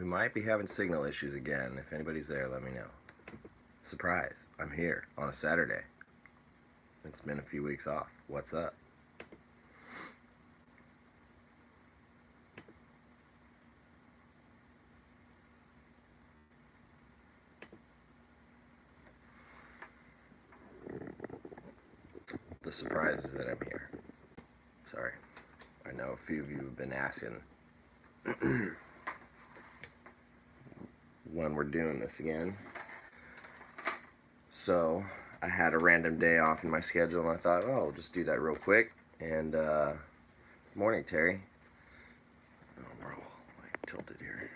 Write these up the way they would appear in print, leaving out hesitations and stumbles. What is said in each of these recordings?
We might be having signal issues again. If anybody's there, let me know. Surprise, I'm here on a Saturday. It's been a few weeks off. What's up? The surprise is that I'm here. Sorry. I know a few of you have been asking when we're doing this again. So, I had a random day off in my schedule and I thought, oh, I'll just do that real quick. And, morning, Terry. Oh, we're all tilted here.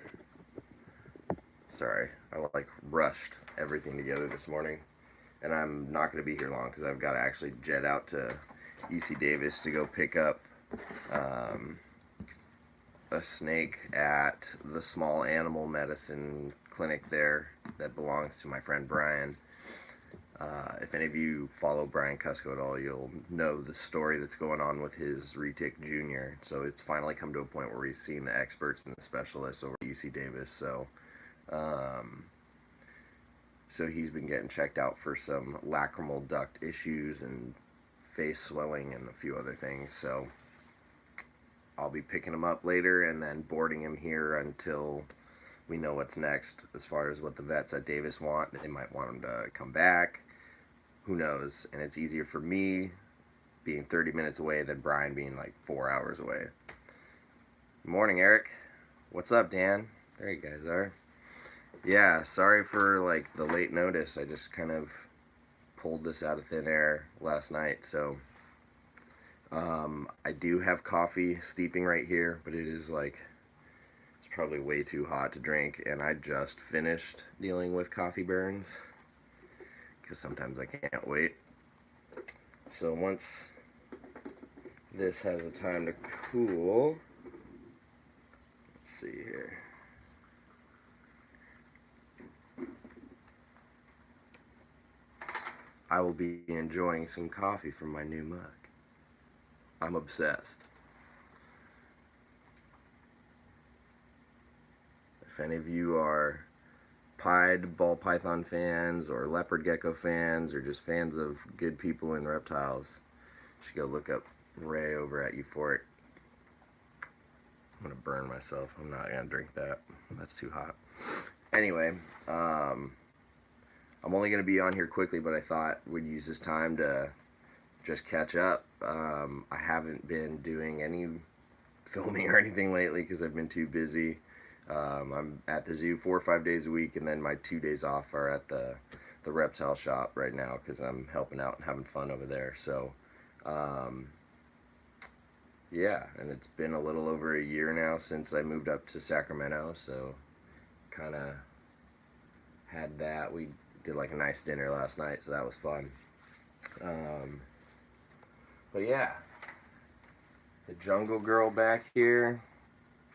Sorry, I rushed everything together this morning. And I'm not going to be here long because I've got to actually jet out to UC Davis to go pick up a snake at the small animal medicine clinic there that belongs to my friend Brian. If any of you follow Brian Cusco at all, you'll know the story that's going on with his retic junior. So it's finally come to a point where he's seen the experts and the specialists over at UC Davis. So he's been getting checked out for some lacrimal duct issues and face swelling and a few other things. So I'll be picking him up later and then boarding him here until we know what's next as far as what the vets at Davis want. They might want him to come back. Who knows? And it's easier for me being 30 minutes away than Brian being like 4 hours away. Good morning, Eric. What's up, Dan? There you guys are. Yeah, sorry for like the late notice. I just kind of pulled this out of thin air last night. So I do have coffee steeping right here, but it is like it's probably way too hot to drink, and I just finished dealing with coffee burns because sometimes I can't wait. So once this has a time to cool, let's see here. I will be enjoying some coffee from my new mug. I'm obsessed. If any of you are pied ball python fans or leopard gecko fans or just fans of good people in reptiles, you should go look up Ray over at Euphoric. I'm gonna burn myself. I'm not gonna drink that. That's too hot. Anyway, I'm only gonna be on here quickly, but I thought we'd use this time to just catch up. I haven't been doing any filming or anything lately because I've been too busy. I'm at the zoo 4 or 5 days a week, and then my 2 days off are at the reptile shop right now because I'm helping out and having fun over there. So, yeah, and it's been a little over a year now since I moved up to Sacramento, so kind of had that. We did like a nice dinner last night, so that was fun. But yeah, the jungle girl back here,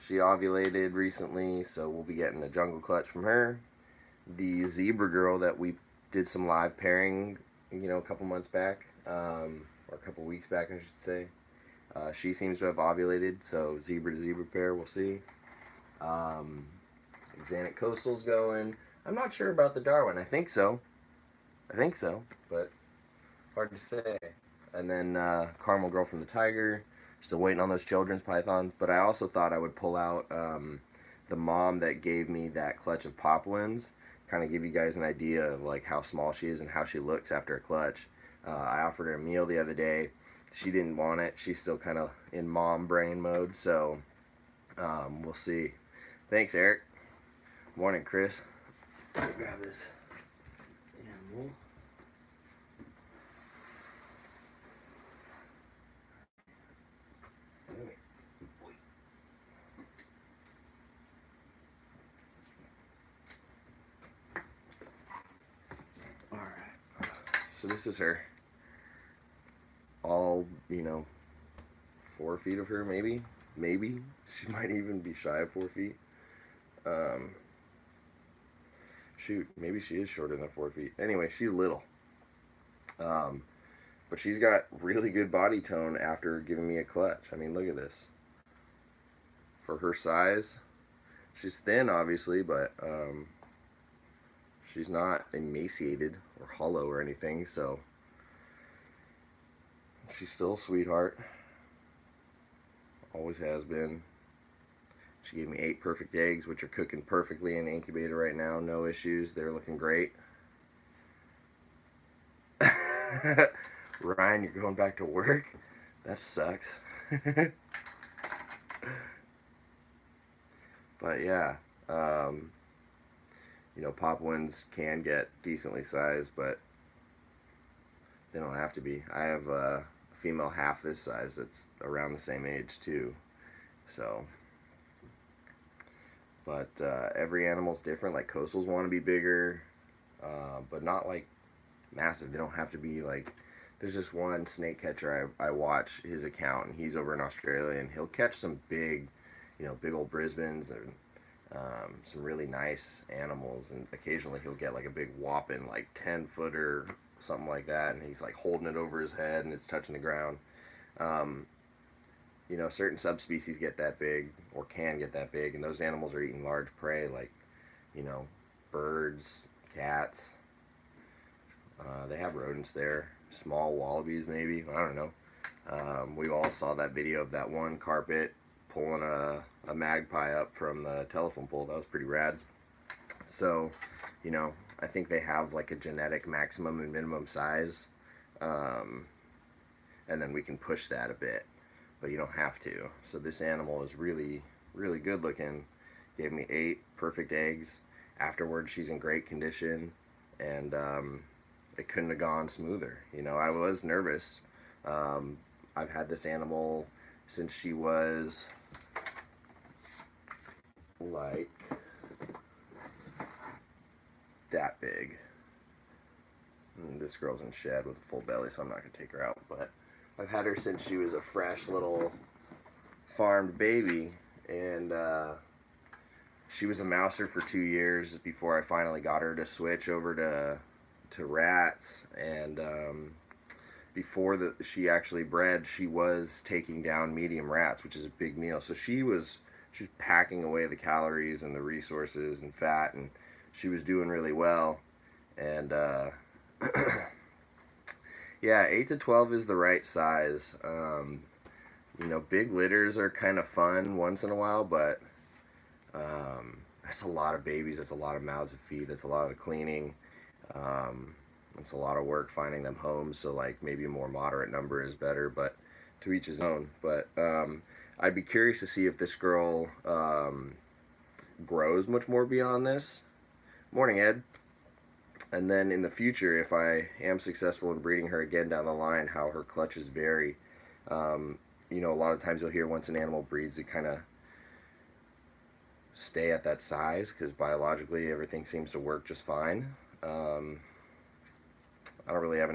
she ovulated recently, so we'll be getting a jungle clutch from her. The zebra girl that we did some live pairing, a couple months back, or a couple weeks back, I should say. She seems to have ovulated, so zebra to zebra pair, we'll see. Xanic Coastal's going. I'm not sure about the Darwin. I think so, but hard to say. And then Caramel Girl from the Tiger. Still waiting on those children's pythons. But I also thought I would pull out the mom that gave me that clutch of Poplins. Kind of give you guys an idea of like how small she is and how she looks after a clutch. I offered her a meal the other day. She didn't want it. She's still kind of in mom brain mode. So we'll see. Thanks, Eric. Morning, Chris. Let me grab this animal. So this is her. All, 4 feet of her, maybe. Maybe. She might even be shy of 4 feet. Shoot, maybe she is shorter than 4 feet. Anyway, she's little. But she's got really good body tone after giving me a clutch. I mean, look at this. For her size, She's thin, obviously, but she's not emaciated or hollow or anything, so she's still a sweetheart. Always has been. She gave me 8 perfect eggs, which are cooking perfectly in the incubator right now. No issues. They're looking great. Ryan, you're going back to work? That sucks. But yeah, you know, Papuans can get decently sized, but they don't have to be. I have a female half this size that's around the same age too. So, but every animal's different. Like coastals want to be bigger, but not like massive. They don't have to be like. There's this one snake catcher I watch his account, and he's over in Australia, and he'll catch some big, you know, big old Brisbanes and some really nice animals, and occasionally he'll get like a big whopping like 10-footer, something like that, and he's like holding it over his head and it's touching the ground. Um, you know, certain subspecies get that big or can get that big, and those animals are eating large prey like, you know, birds, cats. They have rodents there, small wallabies maybe. I don't know. We all saw that video of that one carpet pulling a magpie up from the telephone pole. That was pretty rad. So, you know, I think they have like a genetic maximum and minimum size, and then we can push that a bit, but you don't have to. So this animal is really, really good looking. Gave me 8 perfect eggs. Afterwards, she's in great condition, and it couldn't have gone smoother. You know, I was nervous. I've had this animal since she was like that big. And this girl's in shed with a full belly, so I'm not going to take her out. But I've had her since she was a fresh little farmed baby, and she was a mouser for 2 years before I finally got her to switch over to rats. And before she actually bred, she was taking down medium rats, which is a big meal. So she was packing away the calories and the resources and fat, and she was doing really well. And yeah, 8 to 12 is the right size. You know, big litters are kind of fun once in a while, but that's a lot of babies. That's a lot of mouths to feed. That's a lot of cleaning. It's a lot of work finding them homes. So like maybe a more moderate number is better, but to each his own. But I'd be curious to see if this girl grows much more beyond this. Morning, Ed. And then in the future, if I am successful in breeding her again down the line, how her clutches vary. You know, a lot of times you'll hear once an animal breeds, it kind of stay at that size because biologically everything seems to work just fine. I don't really have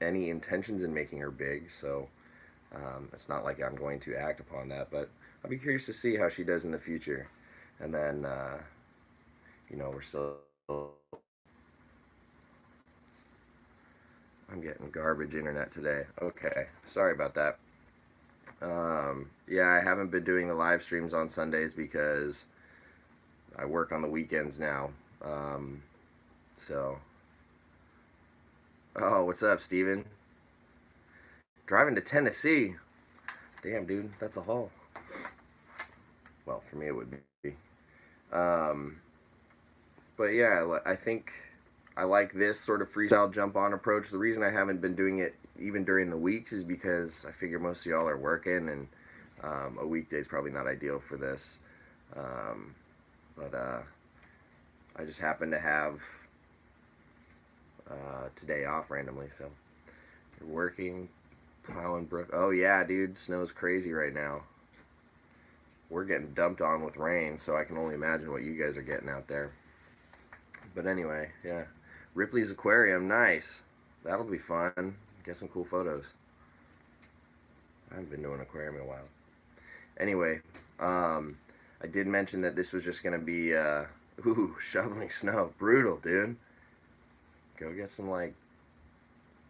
any intentions in making her big, so it's not like I'm going to act upon that, but I'll be curious to see how she does in the future. And then, you know, we're still... I'm getting garbage internet today. Okay, sorry about that. Yeah, I haven't been doing the live streams on Sundays because I work on the weekends now. So... Oh, what's up, Steven? Driving to Tennessee. Damn, dude, that's a haul. Well, for me it would be. But yeah, I think I like this sort of freestyle jump on approach. The reason I haven't been doing it even during the weeks is because I figure most of y'all are working, and a weekday is probably not ideal for this. But I just happen to have today off randomly, so you're working, plowing brook. Oh yeah, dude, snow's crazy right now. We're getting dumped on with rain, so I can only imagine what you guys are getting out there. But anyway, yeah, Ripley's Aquarium, nice. That'll be fun. Get some cool photos. I haven't been to an aquarium in a while. Anyway, I did mention that this was just gonna be ooh, shoveling snow, brutal, dude. Go get some, like,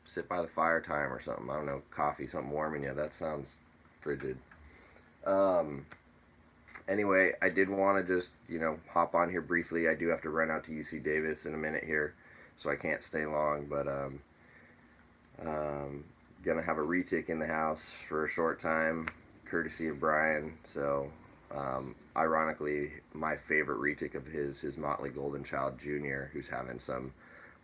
sit by the fire time or something. I don't know, coffee, something warming you. That sounds frigid. Anyway, I did want to just, hop on here briefly. I do have to run out to UC Davis in a minute here, so I can't stay long, but gonna have a retic in the house for a short time, courtesy of Brian. So, ironically, my favorite retic of his is Motley Golden Child Jr., who's having some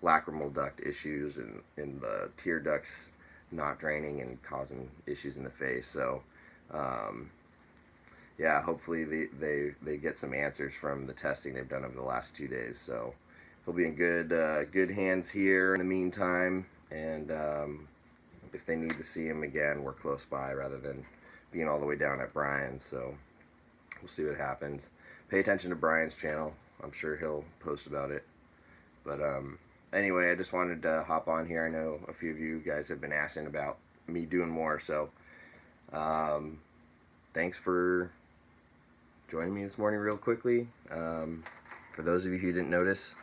lacrimal duct issues and in the tear ducts not draining and causing issues in the face. So, yeah, hopefully they get some answers from the testing they've done over the last 2 days. So he'll be in good hands here in the meantime. And if they need to see him again, we're close by rather than being all the way down at Brian's. So we'll see what happens. Pay attention to Brian's channel. I'm sure he'll post about it. But anyway, I just wanted to hop on here. I know a few of you guys have been asking about me doing more. So thanks for joining me this morning real quickly. For those of you who didn't notice,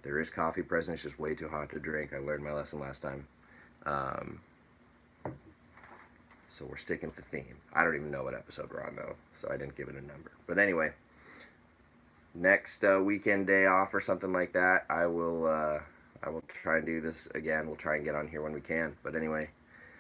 there is coffee present. It's just way too hot to drink. I learned my lesson last time. So we're sticking with the theme. I don't even know what episode we're on, though, so I didn't give it a number. But anyway, next weekend day off or something like that, I will try and do this again. We'll try and get on here when we can. But anyway,